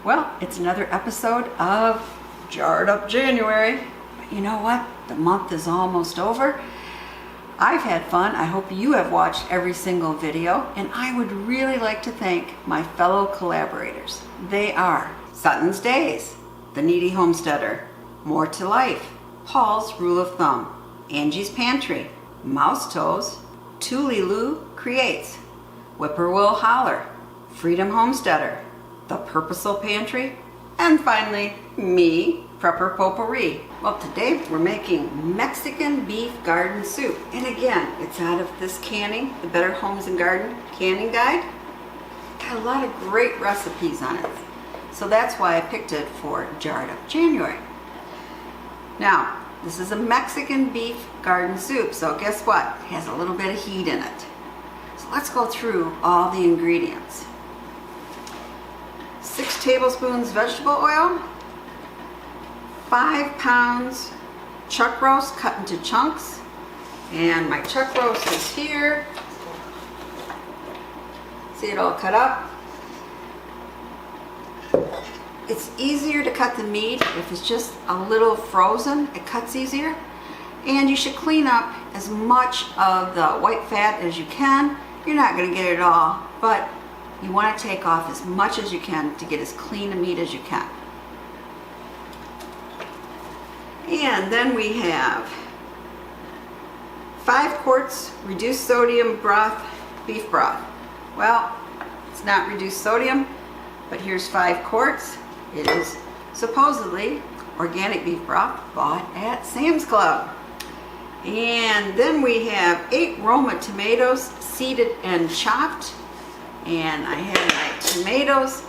Well, it's another episode of Jarred Up January. But you know what? The month is almost over. I've had fun. I hope you have watched every single video, and I would really like to thank my fellow collaborators. They are Sutton's Days, The Needy Homesteader, More to Life, Paul's Rule of Thumb, Angie's Pantry, Mouse Toes, Tuliloo Creates, Whippoorwill Holler, Freedom Homesteader, The Purposeful Pantry, and finally, me, Prepper Potpourri. Well, today we're making Mexican beef garden soup. And again, it's out of this canning, the Better Homes and Garden Canning Guide. Got a lot of great recipes on it. So that's why I picked it for Jarred Up January. Now, this is a Mexican beef garden soup, so guess what? It has a little bit of heat in it. So let's go through all the ingredients. 6 tablespoons vegetable oil, 5 pounds chuck roast cut into chunks, and my chuck roast is here. See it all cut up. It's easier to cut the meat if it's just a little frozen. It cuts easier. And you should clean up as much of the white fat as you can. You're not going to get it all, but you want to take off as much as you can to get as clean a meat as you can. And then we have 5 quarts reduced sodium broth, beef broth. Well, it's not reduced sodium, but here's 5 quarts. It is supposedly organic beef broth bought at Sam's Club. And then we have 8 Roma tomatoes, seeded and chopped. And I have my tomatoes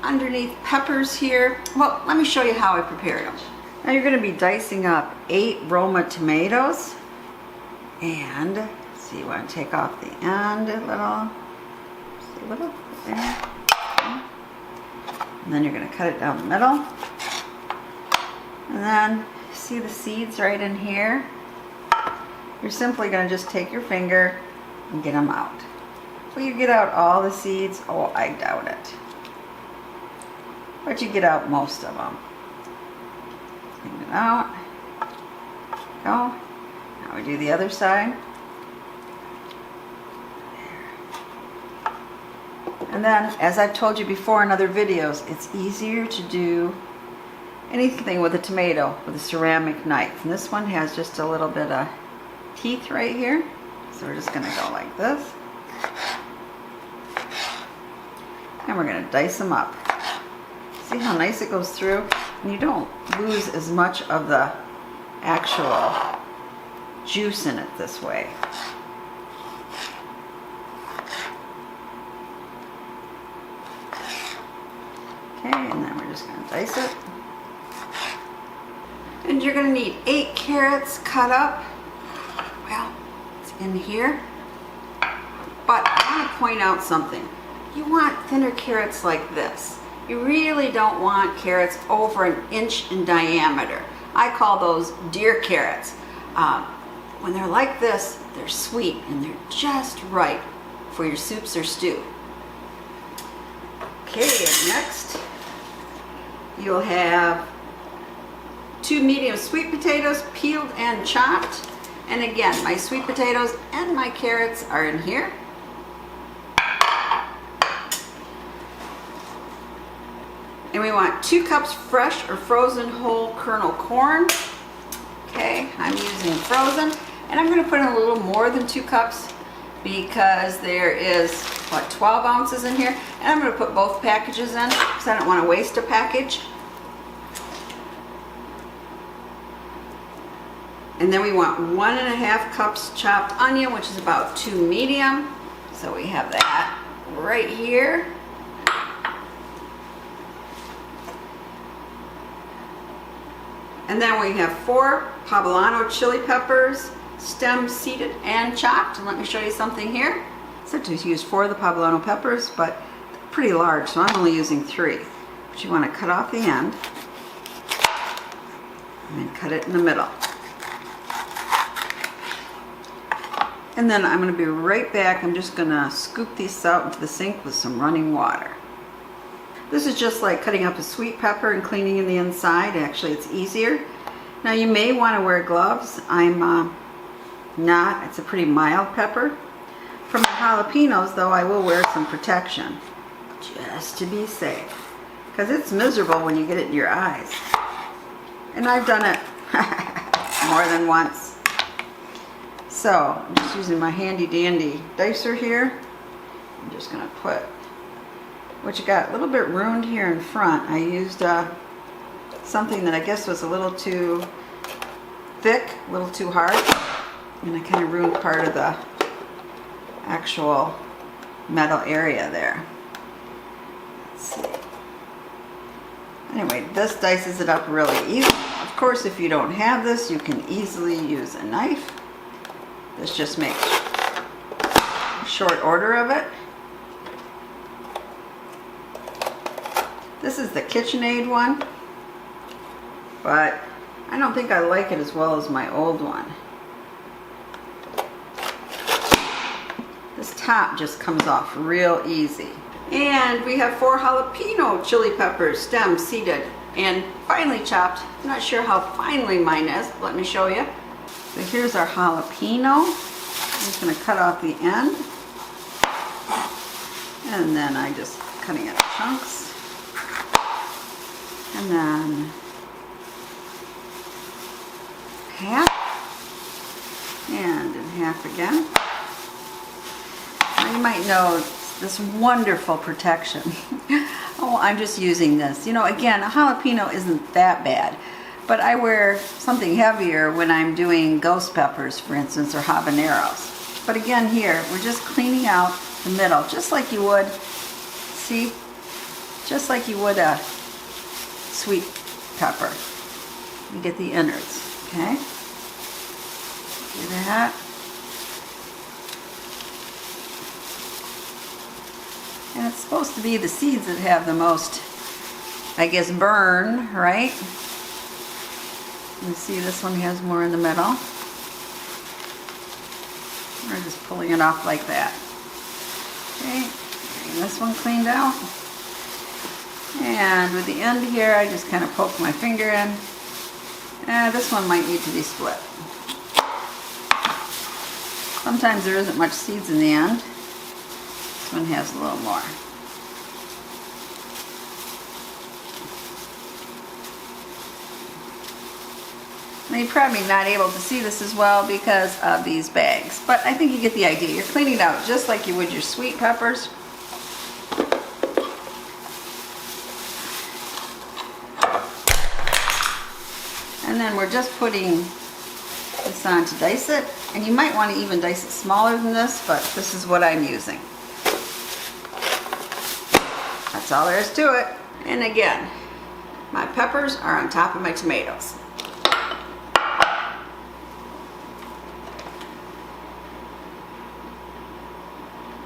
underneath peppers here. Well, let me show you how I prepared them. Now you're going to be dicing up 8 Roma tomatoes. And see, you want to take off the end a little. Just a little there. And then you're going to cut it down the middle. And then, see the seeds right in here? You're simply going to just take your finger and get them out. Will you get out all the seeds? Oh, I doubt it. But you get out most of them. Clean it out. Go. Now we do the other side. And then, as I've told you before in other videos, it's easier to do anything with a tomato with a ceramic knife. And this one has just a little bit of teeth right here. So we're just going to go like this. And we're going to dice them up. See how nice it goes through? And you don't lose as much of the actual juice in it this way. Okay, and then we're just going to dice it. And you're going to need 8 carrots cut up. Well, it's in here. But I want to point out something. You want thinner carrots like this. You really don't want carrots over 1 inch in diameter. I call those deer carrots. When they're like this, they're sweet and they're just right for your soups or stew. Okay, and next you'll have 2 medium sweet potatoes peeled and chopped. And again, my sweet potatoes and my carrots are in here. And we want 2 cups fresh or frozen whole kernel corn. Okay, I'm using frozen. And I'm going to put in a little more than 2 cups because there is, 12 ounces in here. And I'm going to put both packages in because I don't want to waste a package. And then we want 1.5 cups chopped onion, which is about 2 medium. So we have that right here. And then we have 4 poblano chili peppers, stem seeded and chopped. And let me show you something here. I said to use 4 of the poblano peppers, but they're pretty large, so I'm only using 3. But you want to cut off the end and then cut it in the middle. And then I'm going to be right back. I'm just going to scoop these out into the sink with some running water. This is just like cutting up a sweet pepper and cleaning in the inside. Actually, it's easier. Now you may want to wear gloves. I'm not. It's a pretty mild pepper. For my jalapenos though, I will wear some protection just to be safe, because it's miserable when you get it in your eyes. And I've done it more than once. So I'm just using my handy dandy dicer here. I'm just going to put, which got a little bit ruined here in front. I used something that I guess was a little too thick, a little too hard, and I kind of ruined part of the actual metal area there. Let's see. Anyway, this dices it up really easy. Of course, if you don't have this, you can easily use a knife. This just makes short order of it. This is the KitchenAid one, but I don't think I like it as well as my old one. This top just comes off real easy. And we have 4 jalapeno chili peppers, stemmed, seeded, and finely chopped. I'm not sure how finely mine is. Let me show you. So here's our jalapeno. I'm just going to cut off the end. And then I just cutting it in chunks. And then half. And in half again. Now you might know this wonderful protection. Oh, I'm just using this. You know, again, a jalapeno isn't that bad, but I wear something heavier when I'm doing ghost peppers, for instance, or habaneros. But again, here, we're just cleaning out the middle, just like you would, see? Just like you would a sweet pepper. You get the innards, okay? See that? And it's supposed to be the seeds that have the most, I guess, burn, right? You see this one has more in the middle. We're just pulling it off like that. Okay, getting this one cleaned out. And with the end here, I just kind of poke my finger in. This one might need to be split. Sometimes there isn't much seeds in the end. This one has a little more. Now you're probably not able to see this as well because of these bags, but I think you get the idea. You're cleaning it out just like you would your sweet peppers. And then we're just putting this on to dice it. And you might want to even dice it smaller than this, but this is what I'm using. That's all there is to it. And again, my peppers are on top of my tomatoes.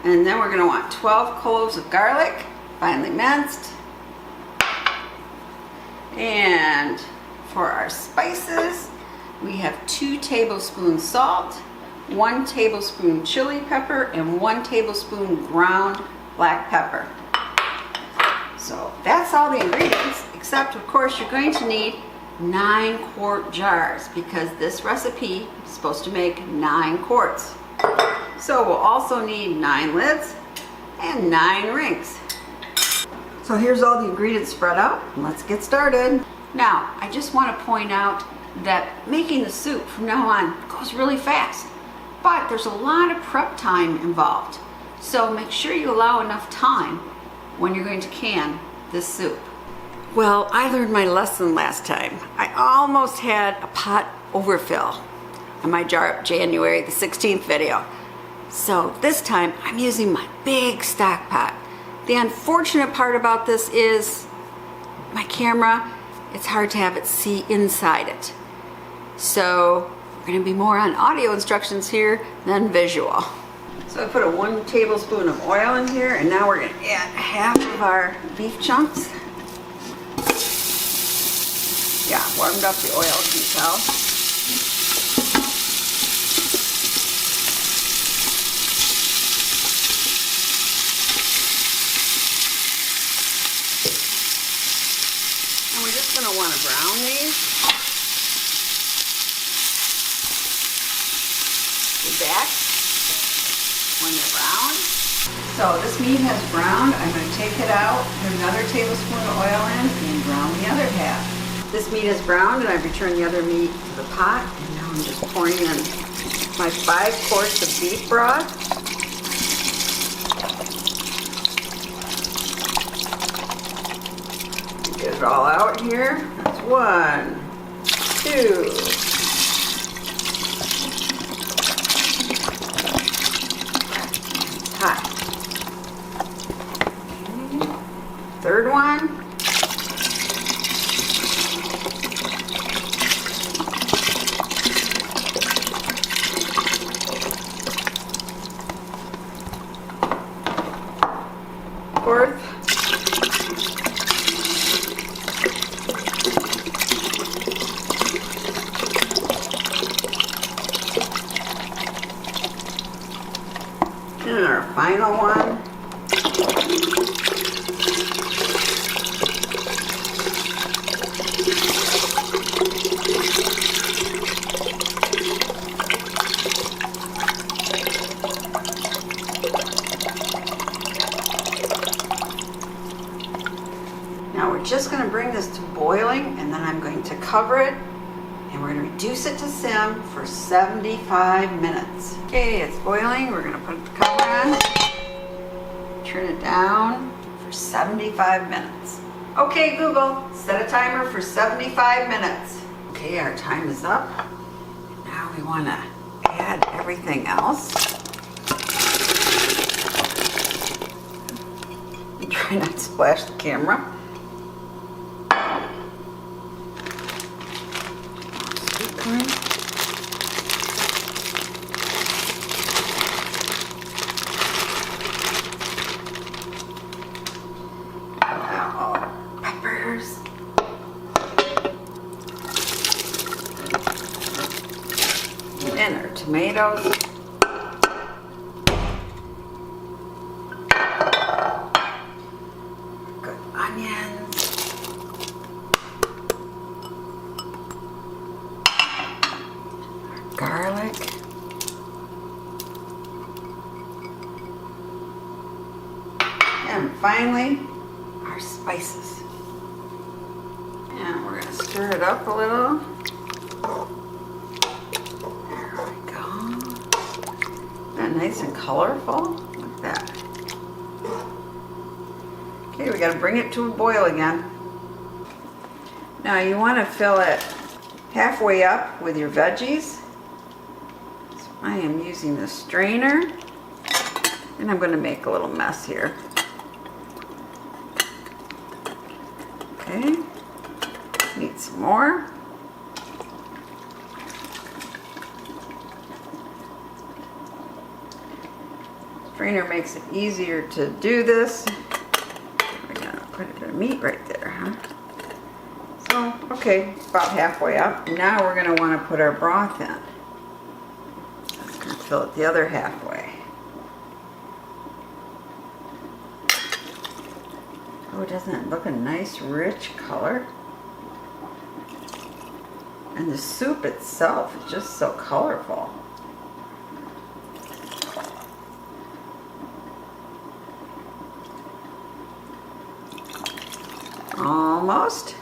And then we're going to want 12 cloves of garlic, finely minced. And for our spices, we have 2 tablespoons salt, 1 tablespoon chili pepper, and 1 tablespoon ground black pepper. So that's all the ingredients, except of course you're going to need 9-quart jars because this recipe is supposed to make 9 quarts. So we'll also need 9 lids and 9 rings. So here's all the ingredients spread out, and let's get started. Now, I just want to point out that making the soup from now on goes really fast, but there's a lot of prep time involved. So make sure you allow enough time when you're going to can this soup. Well, I learned my lesson last time. I almost had a pot overfill on my Jar Up January the 16th video. So this time I'm using my big stock pot. The unfortunate part about this is my camera, it's hard to have it see inside it. So we're going to be more on audio instructions here than visual. So I put a 1 tablespoon of oil in here, and now we're going to add half of our beef chunks. Yeah, warmed up the oil, you can tell. going to want to brown these. Be back when they're brown. So this meat has browned. I'm going to take it out, put another tablespoon of oil in, and brown the other half. This meat is browned, and I've returned the other meat to the pot. And now I'm just pouring in my 5 quarts of beef broth. Get it all out here. That's 1, 2. Hot. Okay. Third one. Fourth. And our final one. Now we're just going to bring this to boiling, and then I'm going to cover it, and we're going to reduce it to sim for 75 minutes. Okay, it's boiling. We're going to put the cover on, turn it down for 75 minutes. Okay, Google, set a timer for 75 minutes. Okay, our time is up. Now we want to add everything else. Try not to splash the camera. Peppers. And our tomatoes. Good onions. Garlic. And finally, our spices. And we're going to stir it up a little. There we go. Isn't that nice and colorful? Like that. Okay, we got to bring it to a boil again. Now you want to fill it halfway up with your veggies. So I am using the strainer, and I'm going to make a little mess here. Okay, need some more. Strainer makes it easier to do this. We're going to put the meat right there, huh? So, okay, about halfway up. Now we're going to want to put our broth in. I'm going to fill it the other halfway. Oh, doesn't it look a nice rich color? And the soup itself is just so colorful. Almost.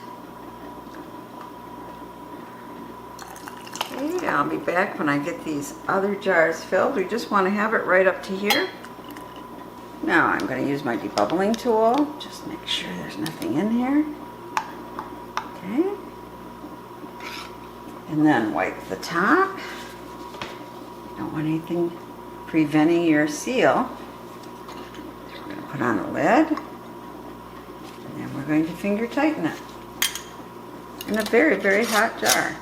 Okay, I'll be back when I get these other jars filled. We just want to have it right up to here. Now I'm going to use my debubbling tool. Just make sure there's nothing in here. Okay. And then wipe the top. Don't want anything preventing your seal. We're going to put on the lid. And then we're going to finger tighten it. In a very, very hot jar.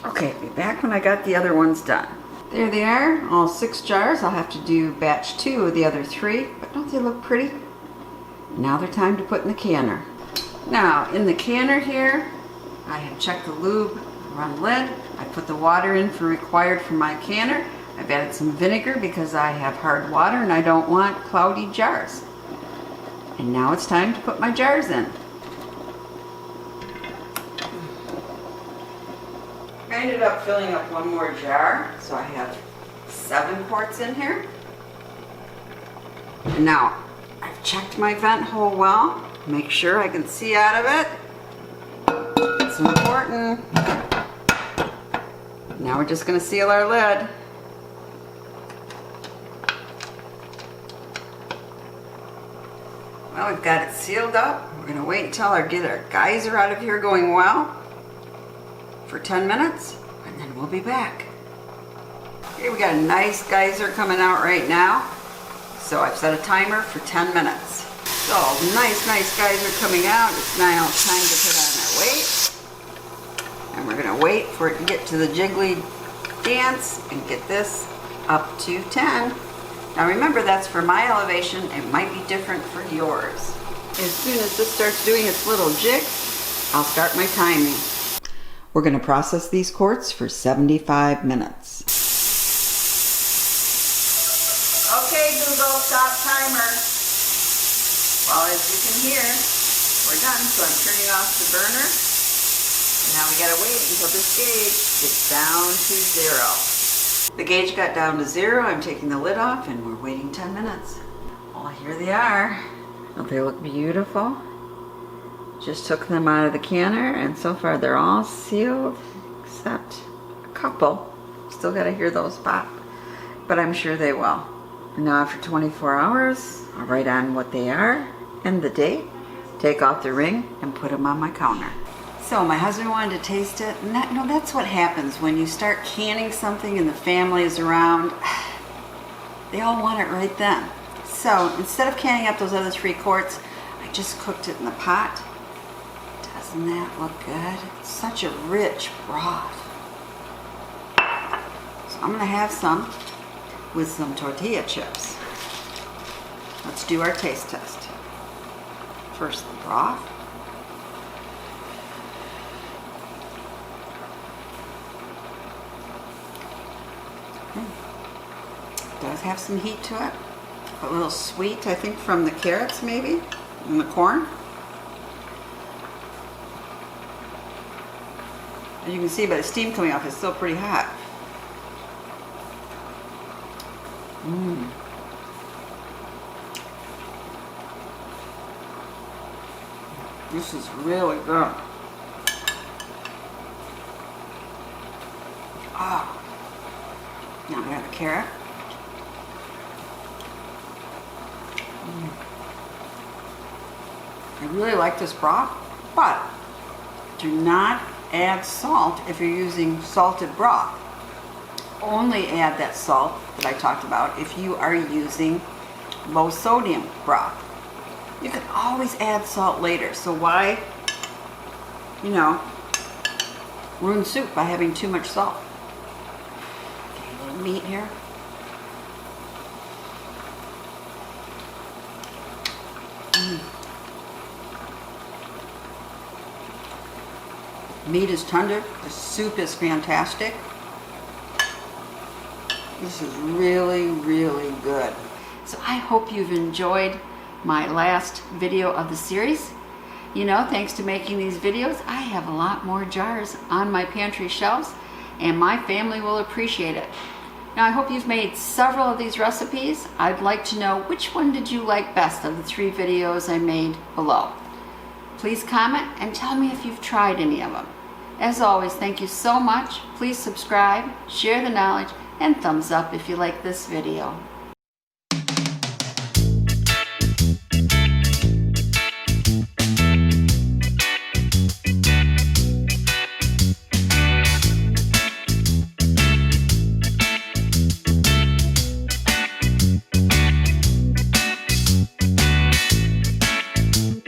Okay, be back when I got the other ones done. There they are, all 6 jars. I'll have to do batch 2 of the other 3, but don't they look pretty? Now they're time to put in the canner. Now, in the canner here, I have checked the lube, run lid. I put the water in required for my canner. I've added some vinegar because I have hard water and I don't want cloudy jars. And now it's time to put my jars in. I ended up filling up one more jar, so I have 7 quarts in here. And now, I've checked my vent hole well. Make sure I can see out of it. It's important. Now we're just going to seal our lid. Well, we've got it sealed up. We're going to wait until I get our geyser out of here going well for 10 minutes, and then we'll be back. Okay, we got a nice geyser coming out right now. So I've set a timer for 10 minutes. So nice geyser coming out. It's now time to put on our weight. And we're gonna wait for it to get to the jiggly dance and get this up to 10. Now remember, that's for my elevation. It might be different for yours. As soon as this starts doing its little jig, I'll start my timing. We're gonna process these quarts for 75 minutes. Okay, Google, stop timer. Well, as you can hear, we're done, so I'm turning off the burner. And now we gotta wait until this gauge gets down to 0. The gauge got down to 0. I'm taking the lid off and we're waiting 10 minutes. Well, here they are. Don't they look beautiful? Just took them out of the canner and so far they're all sealed except a couple. Still gotta hear those pop, but I'm sure they will. Now after 24 hours, I'll write on what they are and the date, take off the ring, and put them on my counter. So my husband wanted to taste it, and that's what happens when you start canning something and the family is around. They all want it right then. So instead of canning up those other 3 quarts, I just cooked it in the pot. Doesn't that look good? It's such a rich broth. So I'm gonna have some with some tortilla chips. Let's do our taste test. First, the broth. It does have some heat to it. A little sweet, I think, from the carrots maybe, and the corn. As you can see by the steam coming off, it's still pretty hot. This is really good. Ah. Now I'm gonna have a carrot. I really like this broth, but do not add salt if you're using salted broth. Only add that salt that I talked about if you are using low sodium broth. You can always add salt later, so why, ruin soup by having too much salt? Okay, a little meat here. Meat is tender, the soup is fantastic. This is really, really good. So I hope you've enjoyed my last video of the series. Thanks to making these videos, I have a lot more jars on my pantry shelves, and my family will appreciate it. Now, I hope you've made several of these recipes. I'd like to know which one did you like best of the 3 videos I made below. Please comment and tell me if you've tried any of them. As always, thank you so much. Please subscribe, share the knowledge, and thumbs up if you like this video.